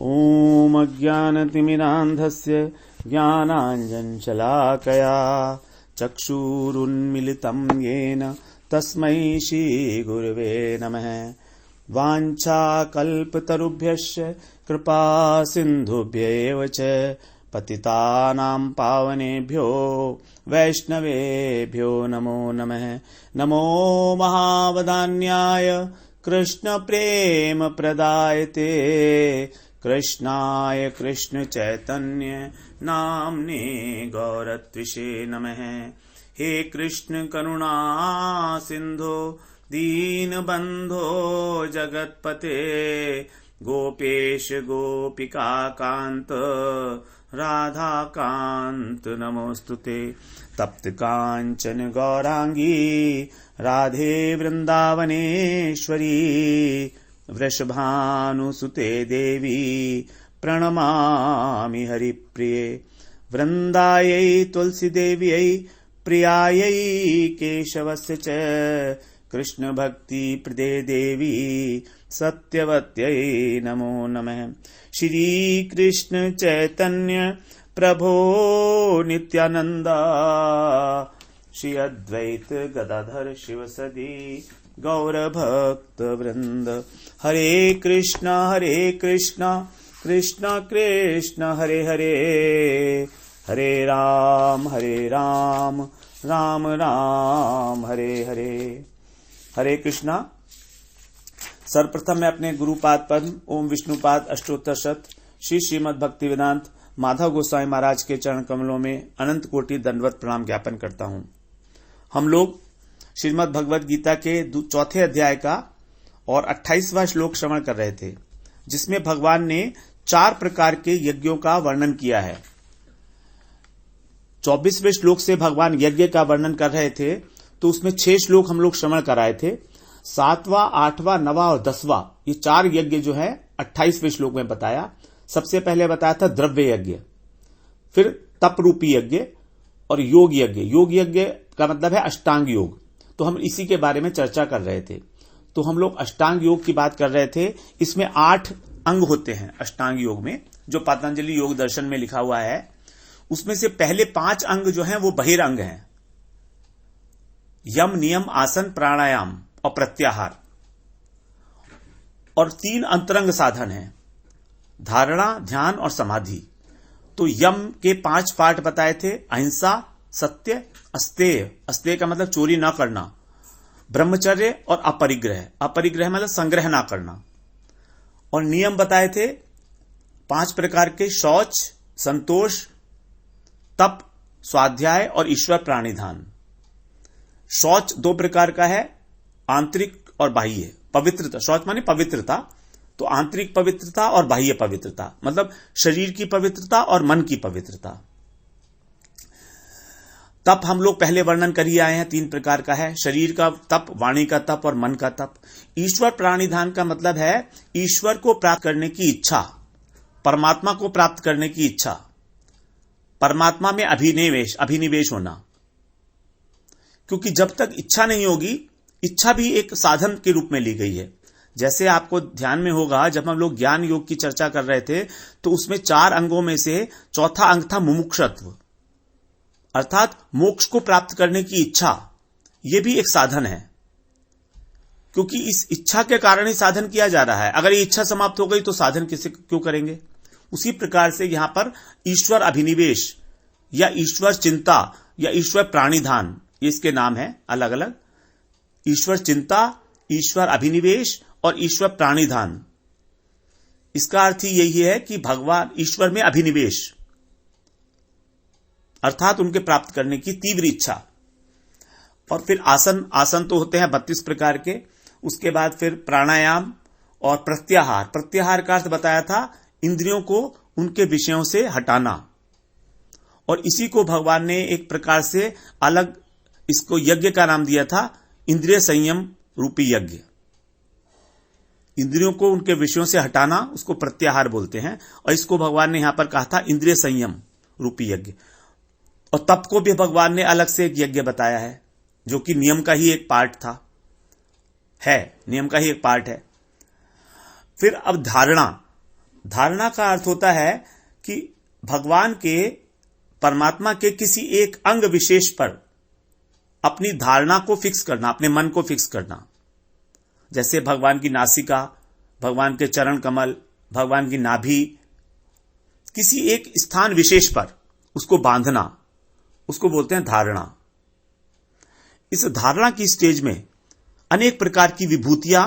ॐ अज्ञानतिमिरान्धस्य ज्ञानाञ्जनशलाकया चक्षुरुन्मिलितं येन तस्मै श्रीगुरवे नमः। वाञ्छाकल्पतरुभ्यश्च कृपा सिन्धुभ्यैव च पतितानां पावनेभ्यो वैष्णवेभ्यो नमो नमः। नमो महावदान्याय कृष्णप्रेमप्रदायते कृष्णाय कृष्णचैतन्य नाम्ने गौरत्विषे नमः। हे कृष्ण करुणा सिन्धो दीनबन्धो जगत्पते गोपेश गोपिकाकान्त राधाकान्त नमोस्तुते। तप्त कांचन गौरांगी राधे वृंदावनेश्वरी वृषभानुसुते देवी प्रणमामि हरिप्रिये। वृंदायै तुलसी देव्यै प्रियायै केशवस्य च कृष्ण भक्ति प्रदे देवी सत्यवत्यै नमो नमः। श्री कृष्ण चैतन्य प्रभो नित्यानंदा श्री अद्वैत गदाधर शिवसदी गौर भक्त वृंद। हरे कृष्णा कृष्णा कृष्ण हरे हरे हरे राम राम राम हरे हरे। हरे कृष्णा। सर्वप्रथम मैं अपने गुरुपाद पद्म ओम विष्णुपाद अष्टोत्तर शत श्री श्रीमद् भक्ति वेदांत माधव गोस्वामी महाराज के चरण कमलों में अनंत कोटि दंडवत प्रणाम ज्ञापन करता हूं। हम लोग श्रीमद् भगवद गीता के चौथे अध्याय का और 28वां श्लोक श्रवण कर रहे थे, जिसमें भगवान ने 4 प्रकार के यज्ञों का वर्णन किया है। 24वें श्लोक से भगवान यज्ञ का वर्णन कर रहे थे, तो उसमें 6 श्लोक हम लोग श्रवण कराए थे। 7वां, 8वां, 9वां और 10वां ये 4 यज्ञ जो है 28वें श्लोक में बताया। सबसे पहले बताया था द्रव्य यज्ञ, फिर तप रूपी यज्ञ और योग यज्ञ। योग यज्ञ का मतलब है अष्टांग योग, तो हम इसी के बारे में चर्चा कर रहे थे। तो हम लोग अष्टांग योग की बात कर रहे थे। इसमें 8 अंग होते हैं अष्टांग योग में, जो पतंजलि योग दर्शन में लिखा हुआ है। उसमें से पहले 5 अंग जो हैं वो बहिरंग हैं, यम, नियम, आसन, प्राणायाम और प्रत्याहार। और 3 अंतरंग साधन हैं, धारणा, ध्यान और समाधि। तो यम के 5 पार्ट बताए थे, अहिंसा, सत्य, अस्तेय। अस्तेय का मतलब चोरी ना करना, ब्रह्मचर्य और अपरिग्रह। अपरिग्रह मतलब संग्रह ना करना। और नियम बताए थे 5 प्रकार के, शौच, संतोष, तप, स्वाध्याय और ईश्वर प्राणिधान। शौच 2 प्रकार का है, आंतरिक और बाह्य। पवित्रता, शौच माने पवित्रता, तो आंतरिक पवित्रता और बाह्य पवित्रता, मतलब शरीर की पवित्रता और मन की पवित्रता। तप हम लोग पहले वर्णन कर ही आए हैं, 3 प्रकार का है, शरीर का तप, वाणी का तप और मन का तप। ईश्वर प्राणिधान का मतलब है ईश्वर को प्राप्त करने की इच्छा, परमात्मा को प्राप्त करने की इच्छा, परमात्मा में अभिनिवेश होना। क्योंकि जब तक इच्छा नहीं होगी, इच्छा भी एक साधन के रूप में ली गई है। जैसे आपको ध्यान में होगा, जब हम लोग ज्ञान योग की चर्चा कर रहे थे, तो उसमें 4 अंगों में से चौथा अंग था मुमुक्षत्व, अर्थात मोक्ष को प्राप्त करने की इच्छा। यह भी एक साधन है, क्योंकि इस इच्छा के कारण ही साधन किया जा रहा है। अगर ये इच्छा समाप्त हो गई तो साधन किसे क्यों करेंगे। उसी प्रकार से यहां पर ईश्वर अभिनिवेश या ईश्वर चिंता या ईश्वर प्राणिधान, ये इसके नाम है अलग अलग। ईश्वर चिंता, ईश्वर अभिनिवेश और ईश्वर प्राणिधान। इसका अर्थ ही यही है कि भगवान ईश्वर में अभिनिवेश, अर्थात उनके प्राप्त करने की तीव्र इच्छा। और फिर आसन तो होते हैं 32 प्रकार के। उसके बाद फिर प्राणायाम और प्रत्याहार। प्रत्याहार का अर्थ बताया था इंद्रियों को उनके विषयों से हटाना। और इसी को भगवान ने एक प्रकार से अलग, इसको यज्ञ का नाम दिया था, इंद्रिय संयम रूपी यज्ञ। इंद्रियों को उनके विषयों से हटाना, उसको प्रत्याहार बोलते हैं। और इसको भगवान ने यहां पर कहा था इंद्रिय संयम रूपी यज्ञ। और तप को भी भगवान ने अलग से एक यज्ञ बताया है, जो कि नियम का ही एक पार्ट था, नियम का ही एक पार्ट है। फिर अब धारणा, धारणा का अर्थ होता है कि भगवान के, परमात्मा के किसी एक अंग विशेष पर अपनी धारणा को फिक्स करना, अपने मन को फिक्स करना। जैसे भगवान की नासिका, भगवान के चरण कमल, भगवान की नाभि, किसी एक स्थान विशेष पर उसको बांधना, उसको बोलते हैं धारणा। इस धारणा की स्टेज में अनेक प्रकार की विभूतियां,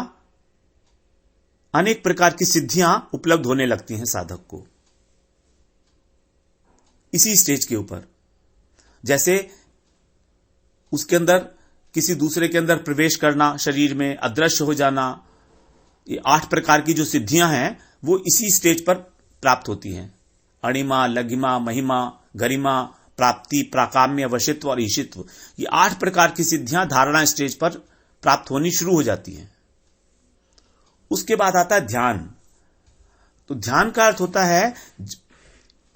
अनेक प्रकार की सिद्धियां उपलब्ध होने लगती हैं साधक को इसी स्टेज के ऊपर। जैसे उसके अंदर किसी दूसरे के अंदर प्रवेश करना, शरीर में अदृश्य हो जाना, ये 8 प्रकार की जो सिद्धियां हैं वो इसी स्टेज पर प्राप्त होती हैं। अणिमा, लघिमा, महिमा, गरिमा, प्राप्ति, प्राकाम्य, वशित्व और ईशित्व, ये 8 प्रकार की सिद्धियां धारणा स्टेज पर प्राप्त होनी शुरू हो जाती हैं। उसके बाद आता है ध्यान। तो ध्यान का अर्थ होता है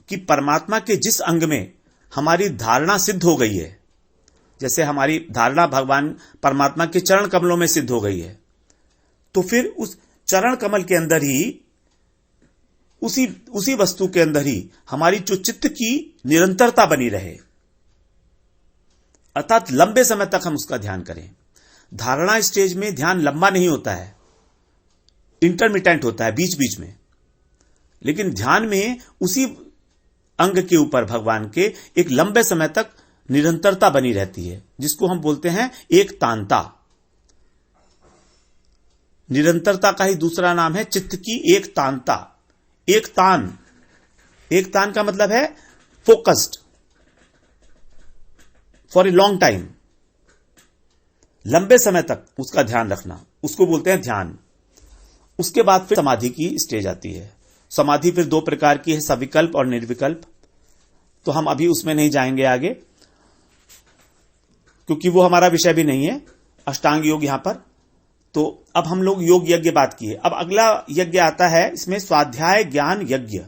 कि परमात्मा के जिस अंग में हमारी धारणा सिद्ध हो गई है, जैसे हमारी धारणा भगवान परमात्मा के चरण कमलों में सिद्ध हो गई है, तो फिर उस चरण कमल के अंदर ही, उसी वस्तु के अंदर ही हमारी जो चित्त की निरंतरता बनी रहे, अर्थात लंबे समय तक हम उसका ध्यान करें। धारणा स्टेज में ध्यान लंबा नहीं होता है, इंटरमिटेंट होता है, बीच बीच में। लेकिन ध्यान में उसी अंग के ऊपर भगवान के एक लंबे समय तक निरंतरता बनी रहती है, जिसको हम बोलते हैं एक तानता। निरंतरता का ही दूसरा नाम है चित्त की एक तानता। एक तान का मतलब है focused for a long time, लंबे समय तक उसका ध्यान रखना, उसको बोलते हैं ध्यान। उसके बाद फिर समाधि की स्टेज आती है। समाधि फिर 2 प्रकार की है, सविकल्प और निर्विकल्प। तो हम अभी उसमें नहीं जाएंगे आगे, क्योंकि वो हमारा विषय भी नहीं है, अष्टांग योग यहां पर। तो अब हम लोग योग यज्ञ बात किए। अब अगला यज्ञ आता है इसमें स्वाध्याय ज्ञान यज्ञ,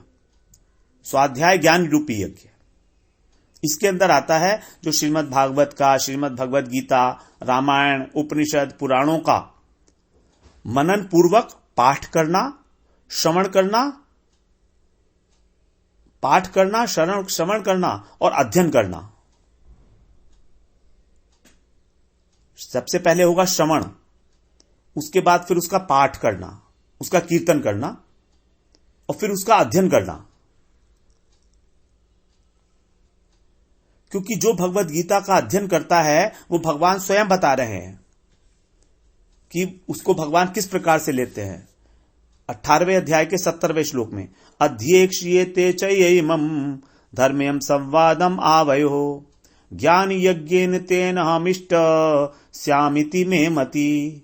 स्वाध्याय ज्ञान रूपी यज्ञ। इसके अंदर आता है जो श्रीमद् भागवत का, श्रीमद् भगवत गीता, रामायण, उपनिषद, पुराणों का मनन पूर्वक पाठ करना, श्रवण करना, श्रवण करना और अध्ययन करना। सबसे पहले होगा श्रवण, उसके बाद फिर उसका पाठ करना, उसका कीर्तन करना और फिर उसका अध्ययन करना। क्योंकि जो भगवत गीता का अध्ययन करता है वो भगवान स्वयं बता रहे हैं कि उसको भगवान किस प्रकार से लेते हैं। 18वें अध्याय के 70वें श्लोक में अध्येक्ष्येते चैयैमं धर्म्यं संवादम आवयो ज्ञान यज्ञेन तेन हमिष्ट स्यामिति मे मति।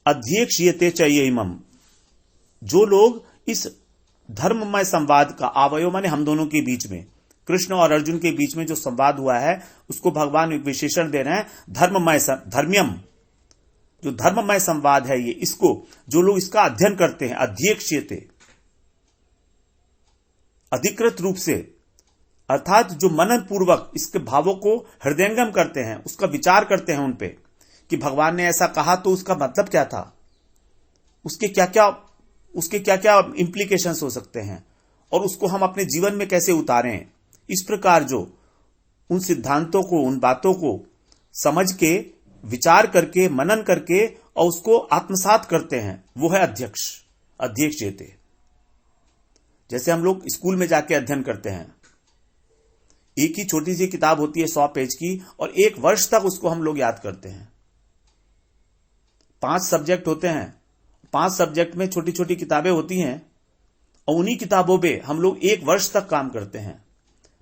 अध्येक्ष्येते चैयैमं, जो लोग इस धर्ममय संवाद का, आवयो माने हम दोनों के बीच में, कृष्ण और अर्जुन के बीच में जो संवाद हुआ है उसको भगवान एक विशेषण दे रहे हैं धर्ममय, धर्म्यम, जो धर्ममय संवाद है ये, इसको जो लोग इसका अध्ययन करते हैं, अध्येक्ष्यते, अधिकृत रूप से, अर्थात जो मनन पूर्वक इसके भावों को हृदयंगम करते हैं, उसका विचार करते हैं उन पे कि भगवान ने ऐसा कहा तो उसका मतलब क्या था, उसके क्या क्या इंप्लीकेशंस हो सकते हैं और उसको हम अपने जीवन में कैसे उतारें। इस प्रकार जो उन सिद्धांतों को, उन बातों को समझ के, विचार करके, मनन करके और उसको आत्मसात करते हैं, वो है अध्येक्ष्यते। जैसे हम लोग स्कूल में जाके अध्ययन करते हैं, एक ही छोटी सी किताब होती है 100 पेज की और 1 वर्ष तक उसको हम लोग याद करते हैं। 5 सब्जेक्ट होते हैं, 5 सब्जेक्ट में छोटी छोटी किताबें होती हैं और उन्हीं किताबों पे हम लोग 1 वर्ष तक काम करते हैं।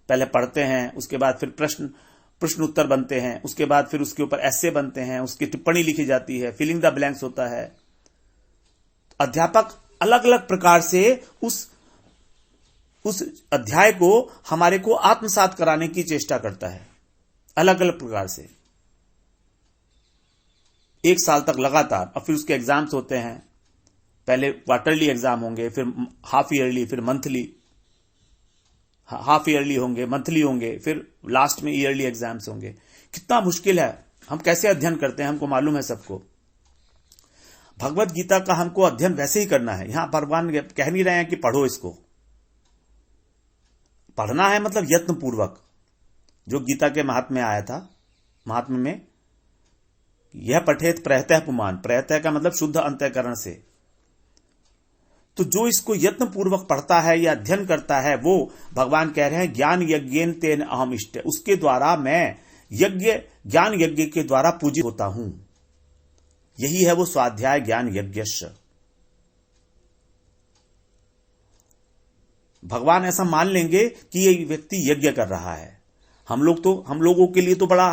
पहले पढ़ते हैं, उसके बाद फिर प्रश्न उत्तर बनते हैं, उसके बाद फिर उसके ऊपर ऐसे बनते हैं, उसकी टिप्पणी लिखी जाती है, फिलिंग द ब्लैंक्स होता है। अध्यापक अलग अलग प्रकार से उस अध्याय को हमारे को आत्मसात कराने की चेष्टा करता है, अलग अलग प्रकार से, 1 साल तक लगातार। और फिर उसके एग्जाम्स होते हैं, पहले क्वार्टरली एग्जाम होंगे, फिर हाफ ईयरली, फिर मंथली, हाफ ईयरली होंगे, मंथली होंगे, फिर लास्ट में ईयरली एग्जाम्स होंगे। कितना मुश्किल है, हम कैसे अध्ययन करते हैं हमको मालूम है सबको। भगवत गीता का हमको अध्ययन वैसे ही करना है। यहां भगवान कह नहीं रहे हैं कि पढ़ो इसको, पढ़ना है मतलब यत्न पूर्वक। जो गीता के महात्म्य में आया था, महात्म्य में यह पठेत प्रयतः पुमान, प्रयतः का मतलब शुद्ध अंतःकरण से। तो जो इसको यत्न पूर्वक पढ़ता है या अध्ययन करता है, वो भगवान कह रहे हैं ज्ञान यज्ञेन तेन अहम इष्ट, उसके द्वारा मैं यज्ञ, ज्ञान यज्ञ के द्वारा पूजित होता हूं। यही है वो स्वाध्याय ज्ञान यज्ञश्च। भगवान ऐसा मान लेंगे कि ये व्यक्ति यज्ञ कर रहा है। हम लोगों के लिए तो बड़ा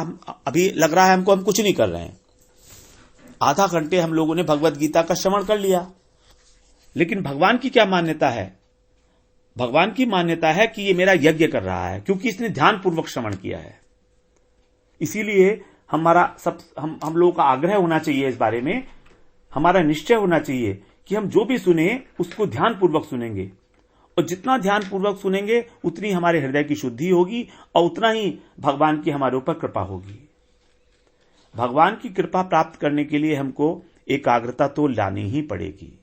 अभी लग रहा है हमको हम कुछ नहीं कर रहे हैं। आधा घंटे हम लोगों ने भगवत गीता का श्रवण कर लिया, लेकिन भगवान की क्या मान्यता है? भगवान की मान्यता है कि ये मेरा यज्ञ कर रहा है, क्योंकि इसने ध्यान पूर्वक श्रवण किया है। इसीलिए हमारा हम लोगों का आग्रह होना चाहिए, इस बारे में हमारा निश्चय होना चाहिए कि हम जो भी सुने उसको ध्यान पूर्वक सुनेंगे, और जितना ध्यान पूर्वक सुनेंगे उतनी हमारे हृदय की शुद्धि होगी और उतना ही भगवान की हमारे ऊपर कृपा होगी। भगवान की कृपा प्राप्त करने के लिए हमको एकाग्रता तो लानी ही पड़ेगी।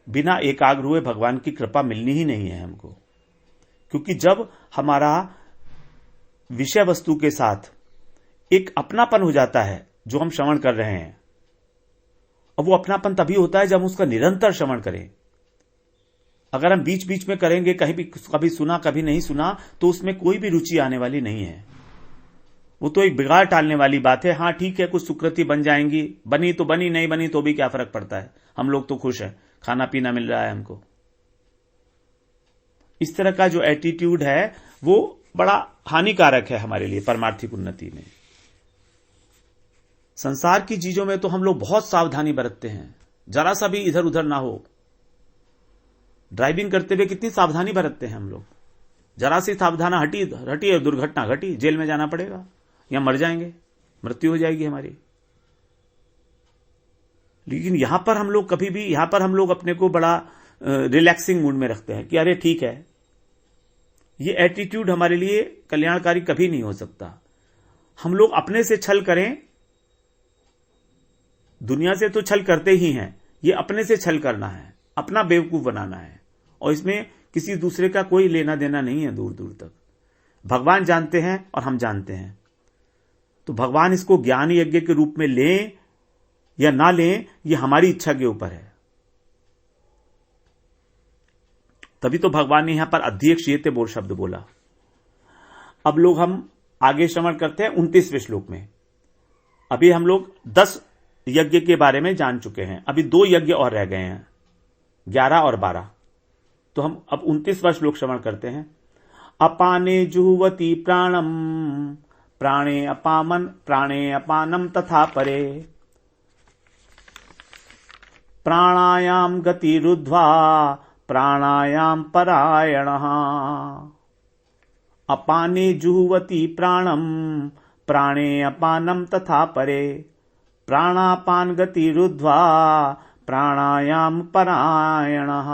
बिना एकाग्र हुए भगवान की कृपा मिलनी ही नहीं है हमको, क्योंकि जब हमारा विषय वस्तु के साथ एक अपनापन हो जाता है जो हम श्रवण कर रहे हैं, और वो अपनापन तभी होता है जब हम उसका निरंतर श्रवण करें। अगर हम बीच बीच में करेंगे, कभी सुना कभी नहीं सुना, तो उसमें कोई भी रुचि आने वाली नहीं है। वो तो एक बिगाड़ टालने वाली बात है। हाँ ठीक है, कुछ सुकृति बन जाएंगी, बनी तो बनी, नहीं बनी तो भी क्या फर्क पड़ता है, हम लोग तो खुश है, खाना पीना मिल रहा है हमको। इस तरह का जो एटीट्यूड है वो बड़ा हानिकारक है हमारे लिए परमार्थिक उन्नति में। संसार की चीजों में तो हम लोग बहुत सावधानी बरतते हैं, जरा सा भी इधर उधर ना हो। ड्राइविंग करते हुए कितनी सावधानी बरतते हैं हम लोग, जरा सी सावधाना हटी दुर्घटना घटी, जेल में जाना पड़ेगा या मर जाएंगे, मृत्यु हो जाएगी हमारी। लेकिन यहां पर हम लोग अपने को बड़ा रिलैक्सिंग मूड में रखते हैं कि अरे ठीक है। ये एटीट्यूड हमारे लिए कल्याणकारी कभी नहीं हो सकता। हम लोग अपने से छल करें, दुनिया से तो छल करते ही हैं, ये अपने से छल करना है, अपना बेवकूफ बनाना है, और इसमें किसी दूसरे का कोई लेना देना नहीं है दूर दूर तक। भगवान जानते हैं और हम जानते हैं, तो भगवान इसको ज्ञान यज्ञ के रूप में लें या ना लें, ये हमारी इच्छा के ऊपर है। तभी तो भगवान ने यहां पर अध्यक्षीयते बोल शब्द बोला। अब लोग हम आगे श्रवण करते हैं 29वें श्लोक में। अभी हम लोग 10 यज्ञ के बारे में जान चुके हैं, अभी 2 यज्ञ और रह गए हैं, 11 और 12। तो हम अब 29वां श्लोक श्रवण करते हैं। अपाने जुहवती प्राणम प्राणे अपानम तथा परे प्राणायाम गतिरुद्ध्वा प्राणायाम परायणः। अपाने जुहवती प्राणम प्राणे अपानम तथा परे प्राणापान गतिरुद्ध्वा प्राणायाम परायणः।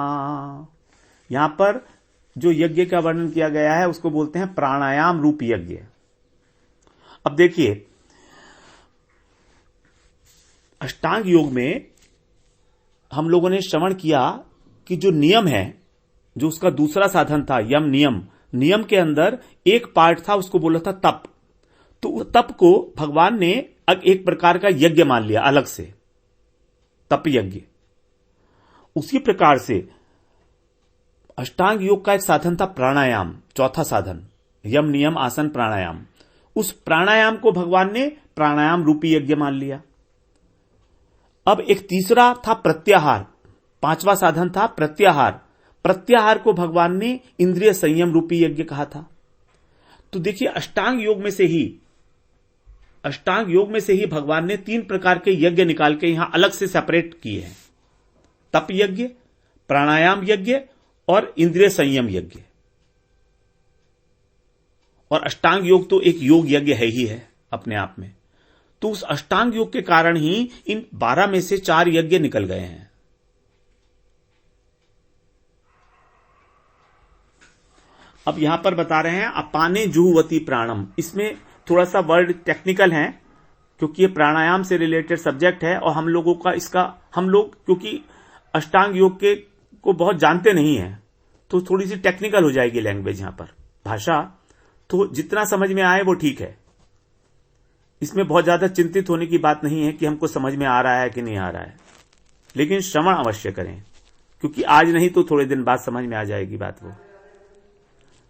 यहां पर जो यज्ञ का वर्णन किया गया है उसको बोलते हैं प्राणायाम रूप यज्ञ। अब देखिए, अष्टांग योग में हम लोगों ने श्रवण किया कि जो नियम है, जो उसका दूसरा साधन था यम नियम के अंदर एक पार्ट था, उसको बोला था तप। तो तप को भगवान ने एक प्रकार का यज्ञ मान लिया अलग से, तप यज्ञ। उसी प्रकार से अष्टांग योग का एक साधन था प्राणायाम, चौथा साधन, यम नियम आसन प्राणायाम। उस प्राणायाम को भगवान ने प्राणायाम रूपी यज्ञ मान लिया। अब एक तीसरा था प्रत्याहार, 5वां साधन था प्रत्याहार। प्रत्याहार को भगवान ने इंद्रिय संयम रूपी यज्ञ कहा था। तो देखिए, अष्टांग योग में से ही भगवान ने 3 प्रकार के यज्ञ निकाल के यहां अलग से सेपरेट किए हैं, तप यज्ञ, प्राणायाम यज्ञ और इंद्रिय संयम यज्ञ। और अष्टांग योग तो एक योग यज्ञ है ही है अपने आप में। तो उस अष्टांग योग के कारण ही इन 12 में से 4 यज्ञ निकल गए हैं। अब यहां पर बता रहे हैं अपाने जुहवती प्राणम। इसमें थोड़ा सा वर्ड टेक्निकल है, क्योंकि ये प्राणायाम से रिलेटेड सब्जेक्ट है और हम लोगों का हम लोग क्योंकि अष्टांग योग के को बहुत जानते नहीं है, तो थोड़ी सी टेक्निकल हो जाएगी लैंग्वेज यहां पर, भाषा। तो जितना समझ में आए वो ठीक है, इसमें बहुत ज्यादा चिंतित होने की बात नहीं है कि हमको समझ में आ रहा है कि नहीं आ रहा है, लेकिन श्रवण अवश्य करें, क्योंकि आज नहीं तो थोड़े दिन बाद समझ में आ जाएगी बात वो।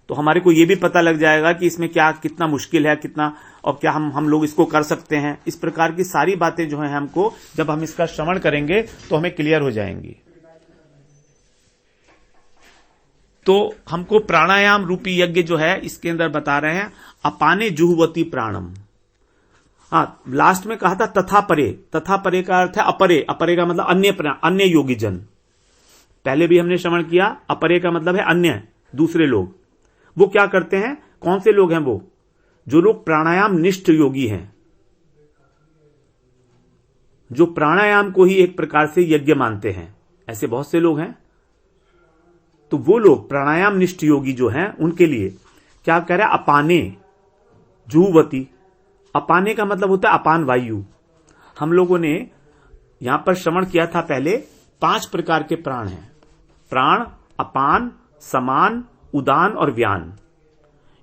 तो हमारे को ये भी पता लग जाएगा कि इसमें क्या कितना मुश्किल है, कितना और क्या हम लोग इसको कर सकते हैं। इस प्रकार की सारी बातें जो हैं हमको जब हम इसका श्रवण करेंगे तो हमें क्लियर हो जाएंगी। तो हमको प्राणायाम रूपी यज्ञ जो है इसके अंदर बता रहे हैं अपाने जुहवती प्राणम। हाँ, लास्ट में कहा था तथा परे। तथा परे का अर्थ है अपरे। अपरे का मतलब अन्य योगी जन। पहले भी हमने श्रवण किया, अपरे का मतलब है अन्य, दूसरे लोग। वो क्या करते हैं, कौन से लोग हैं वो? जो लोग प्राणायाम निष्ठ योगी हैं, जो प्राणायाम को ही एक प्रकार से यज्ञ मानते हैं, ऐसे बहुत से लोग हैं। तो वो लोग प्राणायाम निष्ठ योगी जो हैं उनके लिए क्या कह रहा है, अपाने जुहवती। अपाने का मतलब होता है अपान वायु। हम लोगों ने यहां पर श्रवण किया था पहले 5 प्रकार के प्राण हैं, प्राण, अपान, समान, उदान और व्यान।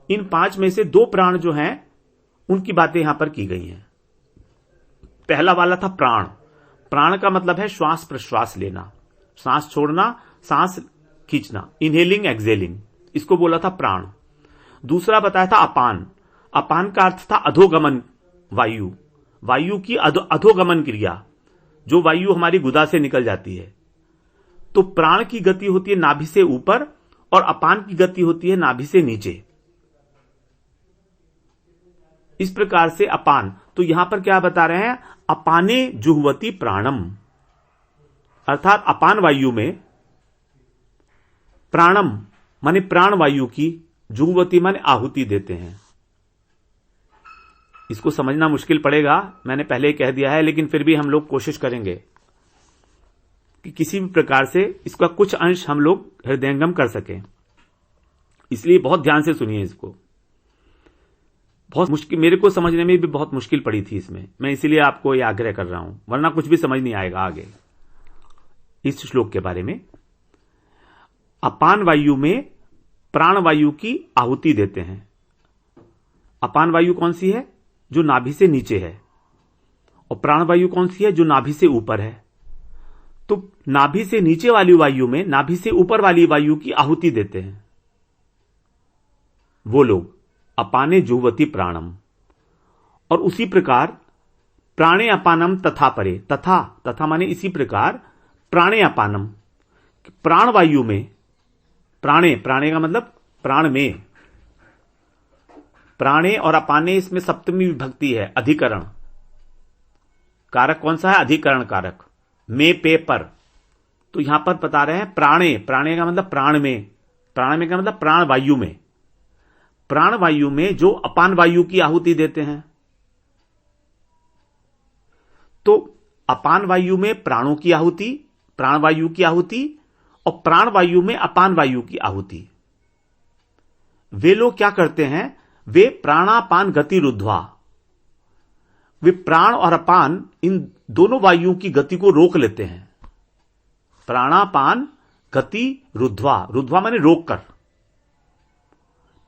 इन 5 में से 2 प्राण जो हैं उनकी बातें यहां पर की गई हैं। पहला वाला था प्राण। प्राण का मतलब है श्वास प्रश्वास लेना, सांस छोड़ना, सांस खींचना, इनहेलिंग एक्सहेलिंग, इसको बोला था प्राण। दूसरा बताया था अपान। अपान का अर्थ था अधोगमन वायु, वायु की अधोगमन क्रिया, जो वायु हमारी गुदा से निकल जाती है। तो प्राण की गति होती है नाभि से ऊपर और अपान की गति होती है नाभि से नीचे। इस प्रकार से अपान। तो यहां पर क्या बता रहे हैं, अपाने जुहवती प्राणम, अर्थात अपान वायु में प्राणम माने प्राण वायु की, जुहवती माने आहुति देते हैं। इसको समझना मुश्किल पड़ेगा, मैंने पहले ही कह दिया है, लेकिन फिर भी हम लोग कोशिश करेंगे कि किसी भी प्रकार से इसका कुछ अंश हम लोग हृदयंगम कर सकें। इसलिए बहुत ध्यान से सुनिए इसको। बहुत मुश्किल, मेरे को समझने में भी बहुत मुश्किल पड़ी थी इसमें, मैं इसीलिए आपको यह आग्रह कर रहा हूं, वरना कुछ भी समझ नहीं आएगा आगे इस श्लोक के बारे में। अपान वायु में प्राण वायु की आहुति देते हैं। अपान वायु कौन सी है, जो नाभि से नीचे है, और प्राण वायु कौन सी है, जो नाभि से ऊपर है। तो नाभि से नीचे वाली वायु में नाभि से ऊपर वाली वायु की आहुति देते हैं वो लोग, अपाने जुहवती प्राणम। और उसी प्रकार प्राणे अपानम तथा परे। तथा माने इसी प्रकार प्राणे अपानम, प्राण वायु में, प्राणे का मतलब प्राण में, प्राणे और अपाने इसमें सप्तमी विभक्ति है, अधिकरण। कारक कौन सा है, अधिकरण कारक, में पे पर। तो यहां पर बता रहे हैं प्राणे का मतलब प्राण में का मतलब प्राण वायु में, प्राण वायु में जो अपान वायु की आहुति देते हैं। तो अपान वायु में प्राणों की आहुति, प्राण वायु की आहुति, और प्राण वायु में अपान वायु की आहुति। वे लोग क्या करते हैं, वे प्राणापान गति रुद्ध्वा, वे प्राण और अपान इन दोनों वायुओं की गति को रोक लेते हैं। प्राणापान गति रुद्ध्वा माने रोक कर।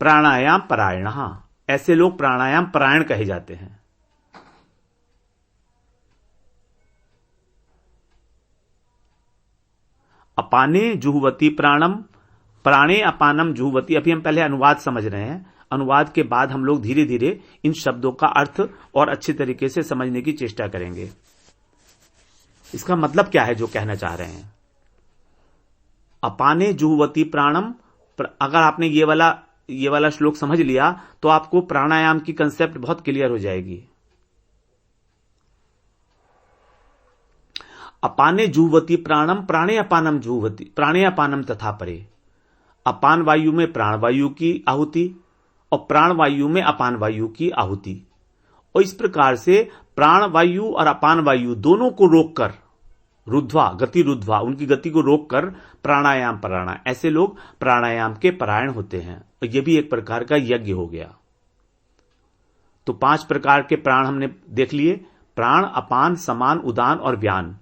प्राणायाम परायण, ऐसे लोग प्राणायाम परायण कहे जाते हैं। अपाने जुहवती प्राणम, प्राणे अपानम जुहवती। अभी हम पहले अनुवाद समझ रहे हैं, अनुवाद के बाद हम लोग धीरे धीरे इन शब्दों का अर्थ और अच्छी तरीके से समझने की चेष्टा करेंगे। इसका मतलब क्या है जो कहना चाह रहे हैं। अपाने जुहवती प्राणम, अगर आपने ये वाला श्लोक समझ लिया तो आपको प्राणायाम की कंसेप्ट बहुत क्लियर हो जाएगी। अपाने जुहवती प्राणम, प्राणे अपानम जुहवती, प्राणे अपानम तथा परे। अपान वायु में प्राण वायु की आहुति और प्राण वायु में अपान वायु की आहुति। और इस प्रकार से प्राण वायु और अपान वायु दोनों को रोककर रुद्ध्वा, उनकी गति को रोककर प्राणायाम परायण, ऐसे लोग प्राणायाम के परायण होते हैं। और यह भी एक प्रकार का यज्ञ हो गया। तो 5 प्रकार के प्राण हमने देख लिए, प्राण, अपान, समान, उदान और व्यान।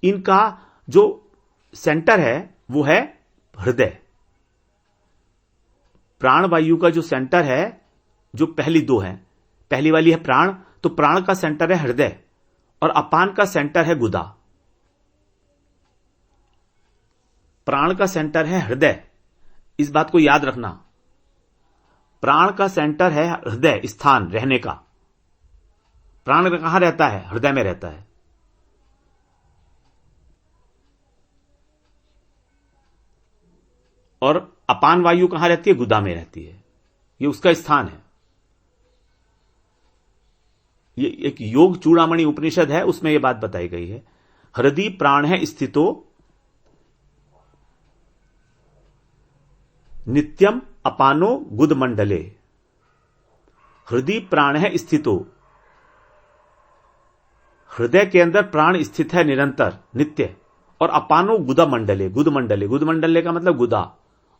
इनका जो सेंटर है वो है हृदय। प्राण वायु का जो सेंटर है, जो पहली 2 है, पहली वाली है प्राण, तो प्राण का सेंटर है हृदय और अपान का सेंटर है गुदा। प्राण का सेंटर है हृदय, इस बात को याद रखना। प्राण का सेंटर है हृदय, स्थान रहने का। प्राण कहां रहता है? हृदय में रहता है। और अपान वायु कहां रहती है? गुदा में रहती है, ये उसका स्थान है। ये एक योग चूड़ामणि उपनिषद है, उसमें यह बात बताई गई है। हृदय प्राण है स्थितो नित्यम अपानो गुद मंडले। हृदय प्राण है स्थितो, हृदय के अंदर प्राण स्थित है निरंतर, नित्य। और अपानो गुदा मंडले, गुद मंडले, गुद मंडले का मतलब गुदा।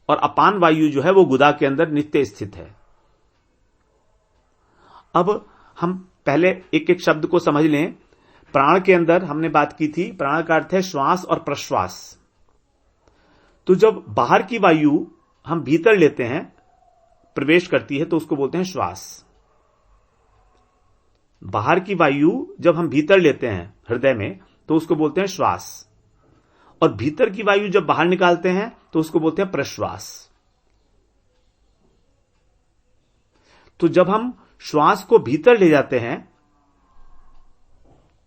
और अपान वायु जो है वो गुदा के अंदर नित्य स्थित है। अब हम पहले एक एक शब्द को समझ लें। प्राण के अंदर हमने बात की थी, प्राण का अर्थ है श्वास और प्रश्वास। तो जब बाहर की वायु हम भीतर लेते हैं, प्रवेश करती है, तो उसको बोलते हैं श्वास। बाहर की वायु जब हम भीतर लेते हैं हृदय में, तो उसको बोलते हैं श्वास। और भीतर की वायु जब बाहर निकालते हैं तो उसको बोलते हैं प्रश्वास। तो जब हम श्वास को भीतर ले जाते हैं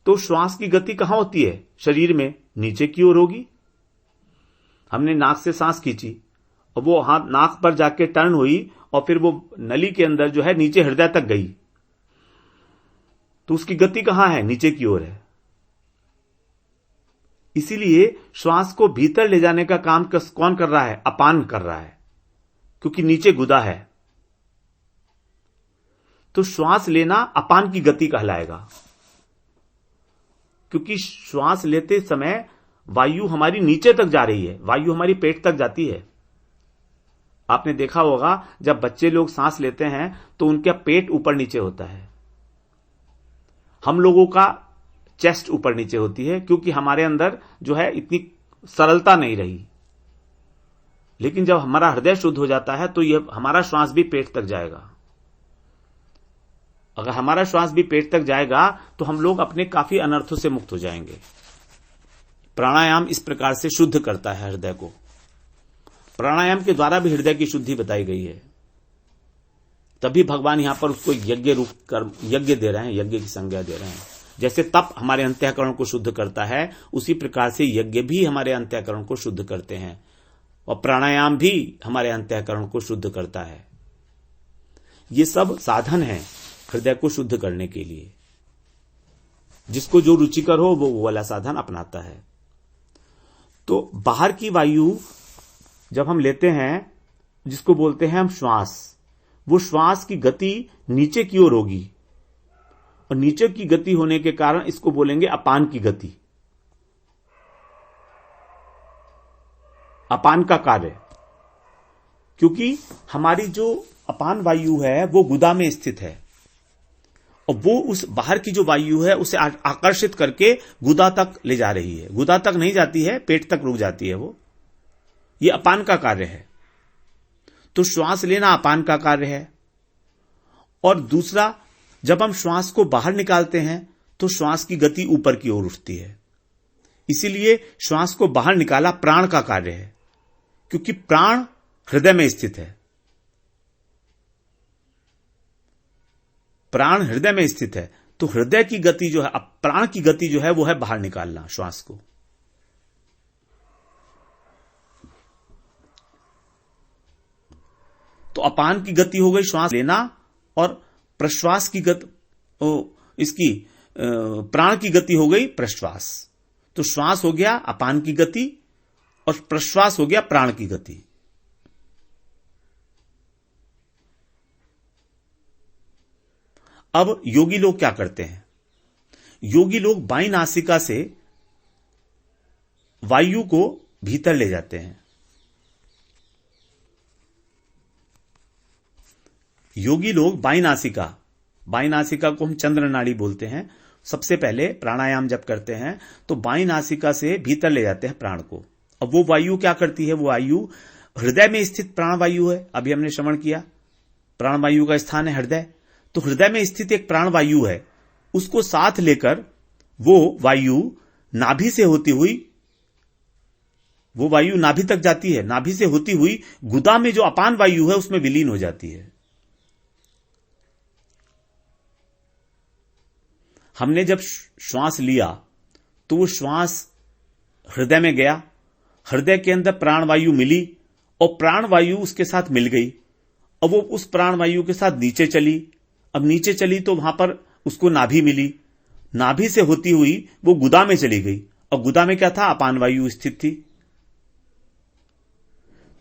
तो श्वास की गति कहां होती है? शरीर में नीचे की ओर होगी। हमने नाक से सांस खींची और वो हाथ नाक पर जाके टर्न हुई और फिर वो नली के अंदर जो है नीचे हृदय तक गई, तो उसकी गति कहां है? नीचे की ओर है। इसीलिए श्वास को भीतर ले जाने का काम कौन कर रहा है? अपान कर रहा है, क्योंकि नीचे गुदा है। तो श्वास लेना अपान की गति कहलाएगा, क्योंकि श्वास लेते समय वायु हमारी नीचे तक जा रही है, वायु हमारी पेट तक जाती है। आपने देखा होगा जब बच्चे लोग सांस लेते हैं तो उनका पेट ऊपर नीचे होता है, हम लोगों का चेस्ट ऊपर नीचे होती है, क्योंकि हमारे अंदर जो है इतनी सरलता नहीं रही। लेकिन जब हमारा हृदय शुद्ध हो जाता है तो यह हमारा श्वास भी पेट तक जाएगा। अगर हमारा श्वास भी पेट तक जाएगा तो हम लोग अपने काफी अनर्थों से मुक्त हो जाएंगे। प्राणायाम इस प्रकार से शुद्ध करता है हृदय को। प्राणायाम के द्वारा भी हृदय की शुद्धि बताई गई है। तभी भगवान यहां पर उसको यज्ञ रूप कर यज्ञ दे रहे हैं, यज्ञ की संज्ञा दे रहे हैं। जैसे तप हमारे अंतःकरण को शुद्ध करता है, उसी प्रकार से यज्ञ भी हमारे अंतःकरण को शुद्ध करते हैं, और प्राणायाम भी हमारे अंतःकरण को शुद्ध करता है। ये सब साधन हैं हृदय को शुद्ध करने के लिए। जिसको जो रुचिकर हो वो वाला साधन अपनाता है। तो बाहर की वायु जब हम लेते हैं, जिसको बोलते हैं हम श्वास, वो श्वास की गति नीचे की ओर होगी, और नीचे की गति होने के कारण इसको बोलेंगे अपान की गति। अपान का कार्य, क्योंकि हमारी जो अपान वायु है वो गुदा में स्थित है, और वो उस बाहर की जो वायु है उसे आकर्षित करके गुदा तक ले जा रही है। गुदा तक नहीं जाती है, पेट तक रुक जाती है वो। ये अपान का कार्य है। तो श्वास लेना अपान का कार्य है। और दूसरा, जब हम श्वास को बाहर निकालते हैं तो श्वास की गति ऊपर की ओर उठती है। इसीलिए श्वास को बाहर निकाला प्राण का कार्य है, क्योंकि प्राण हृदय में स्थित है। प्राण हृदय में स्थित है, तो हृदय की गति जो है, प्राण की गति जो है वो है बाहर निकालना श्वास को। तो अपान की गति हो गई श्वास लेना, और प्रश्वास की गति, इसकी प्राण की गति हो गई प्रश्वास। तो श्वास हो गया अपान की गति और प्रश्वास हो गया प्राण की गति। अब योगी लोग क्या करते हैं? योगी लोग बाईं नासिका से वायु को भीतर ले जाते हैं। योगी लोग बाईं नासिका बाईं नासिका को हम चंद्र नाड़ी बोलते हैं। सबसे पहले प्राणायाम जब करते हैं तो बाईं नासिका से भीतर ले जाते हैं प्राण को। अब वो वायु क्या करती है, वो वायु हृदय में स्थित प्राण वायु है। अभी हमने श्रवण किया प्राण वायु का स्थान है हृदय, तो हृदय में स्थित एक प्राण वायु है, उसको साथ लेकर वो वायु नाभि से होती हुई, वो वायु नाभि तक जाती है, नाभि से होती हुई गुदा में जो अपान वायु है उसमें विलीन हो जाती है। हमने जब श्वास लिया तो वो श्वास हृदय में गया, हृदय के अंदर प्राण वायु मिली और प्राण वायु उसके साथ मिल गई, और वो उस प्राण वायु के साथ नीचे चली। अब नीचे चली तो वहां पर उसको नाभि मिली, नाभि से होती हुई वो गुदा में चली गई, और गुदा में क्या था, अपान वायु स्थित थी।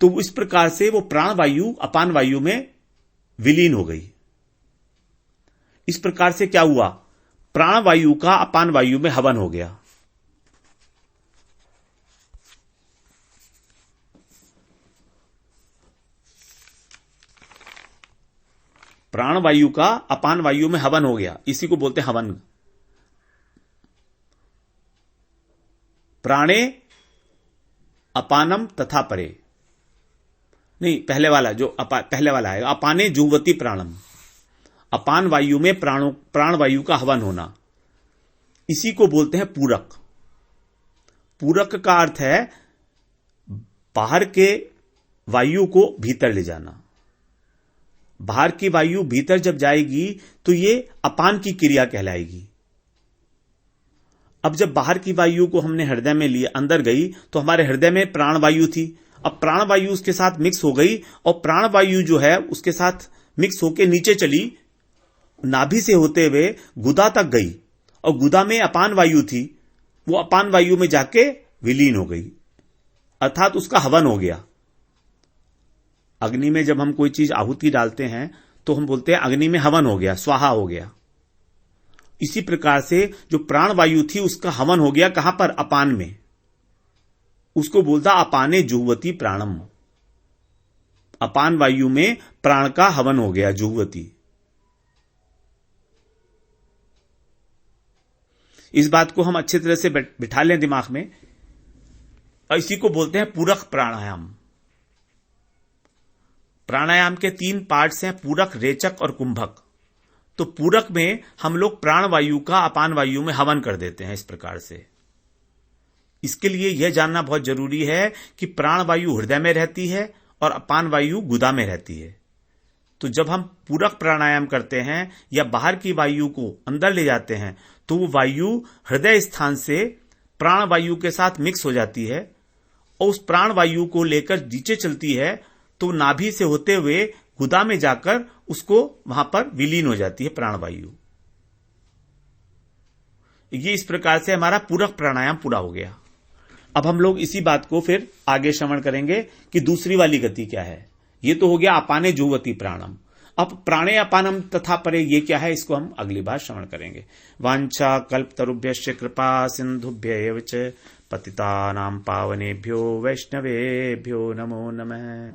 तो इस प्रकार से वो प्राण वायु अपान वायु में विलीन हो गई। इस प्रकार से क्या हुआ, प्राण वायु का अपान वायु में हवन हो गया। प्राण वायु का अपान वायु में हवन हो गया, इसी को बोलते हैं हवन। प्राणे अपानम तथा परे, नहीं पहले वाला जो पहले वाला है, अपाने जुहवती प्राणम, अपान वायु में प्राण वायु का हवन होना, इसी को बोलते हैं पूरक। पूरक का अर्थ है बाहर के वायु को भीतर ले जाना। बाहर की वायु भीतर जब जाएगी तो ये अपान की क्रिया कहलाएगी। अब जब बाहर की वायु को हमने हृदय में लिया, अंदर गई, तो हमारे हृदय में प्राण वायु थी। अब प्राण वायु उसके साथ मिक्स हो गई, और प्राण वायु जो है उसके साथ मिक्स होकर नीचे चली, नाभि से होते हुए गुदा तक गई, और गुदा में अपान वायु थी, वो अपान वायु में जाके विलीन हो गई, अर्थात उसका हवन हो गया। अग्नि में जब हम कोई चीज आहुति डालते हैं तो हम बोलते हैं अग्नि में हवन हो गया, स्वाहा हो गया। इसी प्रकार से जो प्राण वायु थी उसका हवन हो गया, कहां पर, अपान में। उसको बोलता अपाने जुहवती प्राणम, अपान वायु में प्राण का हवन हो गया, जुहवती। इस बात को हम अच्छी तरह से बिठा लें दिमाग में। इसी को बोलते हैं पूरक प्राणायाम। प्राणायाम के 3 पार्ट्स हैं, पूरक, रेचक और कुंभक। तो पूरक में हम लोग प्राण वायु का अपान वायु में हवन कर देते हैं इस प्रकार से। इसके लिए यह जानना बहुत जरूरी है कि प्राण वायु हृदय में रहती है और अपान वायु गुदा में रहती है। तो जब हम पूरक प्राणायाम करते हैं या बाहर की वायु को अंदर ले जाते हैं तो वो वायु हृदय स्थान से प्राण वायु के साथ मिक्स हो जाती है, और उस प्राण वायु को लेकर नीचे चलती है, तो नाभि से होते हुए गुदा में जाकर उसको वहां पर विलीन हो जाती है प्राण वायु। ये इस प्रकार से हमारा पूरक प्राणायाम पूरा हो गया। अब हम लोग इसी बात को फिर आगे श्रवण करेंगे कि दूसरी वाली गति क्या है। ये तो हो गया अपाने जुहवती प्राणम। अब प्राणे अपानम तथा परे ये क्या है, इसको हम अगली बार श्रवण करेंगे। वांछा कल्पतरुभ्यश्च कृपा सिंधुभ्य एव च पतितानां पावनेभ्यो वैष्णवेभ्यो नमो नमः।